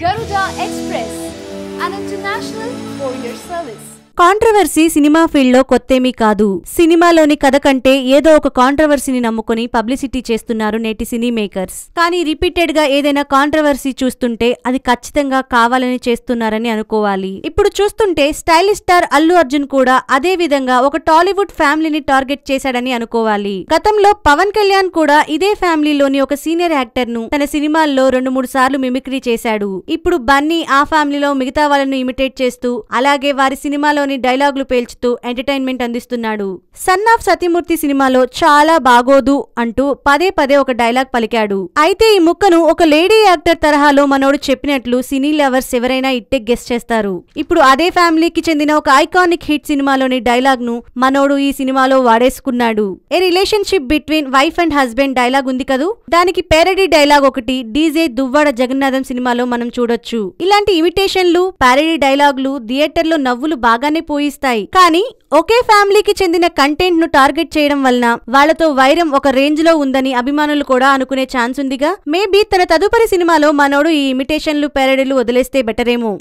Garuda Express, an international courier service. Controversy cinema field లో కొత్తేమీ కాదు. సినిమాలోని కథ కంటే ఏదో ఒక కాంట్రవర్సీని నమ్ముకుని పబ్లిసిటీ చేస్తున్నారు నేటి సినీ మేకర్స్. కానీ రిపీటెడ్ గా ఏదైనా కాంట్రవర్సీ చూస్తుంటే అది ఖచ్చితంగా కావాలని చేస్తున్నారని అనుకోవాలి. ఇప్పుడు చూస్తుంటే స్టైలిష్ స్టార్ అల్లు అర్జున్ కూడా అదే విధంగా ఒక టాలీవుడ్ ఫ్యామిలీని టార్గెట్ చేశాడని అనుకోవాలి. గతంలో పవన్ కళ్యాణ్ కూడా ఇదే ఫ్యామిలీలోని ఒక సీనియర్ యాక్టర్ ను తన సినిమాల్లో 2-3 సార్లు మిమిక్రీ చేశాడు. ఇప్పుడు బన్నీ ఆ ఫ్యామిలీలో మిగతా వాళ్ళను ఇమిటేట్ చేస్తూ అలాగే వారి సినిమాలో డైలాగులు పేల్చుతూ ఎంటర్టైన్మెంట్ అందిస్తున్నాడు. సన్ ఆఫ్ సత్యమూర్తి సినిమాలో చాలా బాగోదు అంటూ పదే పదే ఒక డైలాగ్ పలికాడు. అయితే ఈ ముక్కను ఒక లేడీ యాక్టర్ తరహాలో మనోడు చెప్పినట్లు సినీ లవర్స్ ఎవరైనా ఇట్టే గెస్ చేస్తారు. ఇప్పుడు అదే ఫ్యామిలీకి చెందిన ఒక ఐకానిక్ హిట్ సినిమాలోని డైలాగ్ ను మనోడు ఈ సినిమాలో వాడేసుకున్నాడు. A relationship between wife and husband dialogue ఉంది కదూ, దానికి పేరడీ డైలాగ్ ఒకటి డీజే దువ్వాడ జగన్నాథం సినిమాలో మనం చూడొచ్చు. ఇలాంటి ఇమిటేషన్లు పారడీ డైలాగులు థియేటర్ లో నవ్వులు బాగానే పోయిస్తాయి. కానీ ఒకే ఫ్యామిలీకి చెందిన కంటెంట్ ను టార్గెట్ చేయడం వలన వాళ్లతో వైరం ఒక రేంజ్ లో ఉందని అభిమానులు కూడా అనుకునే ఛాన్స్ ఉందిగా. మేబీ తన తదుపరి సినిమాలో మనోడు ఈ ఇమిటేషన్లు పారడీలు వదిలేస్తే బెటరేమో.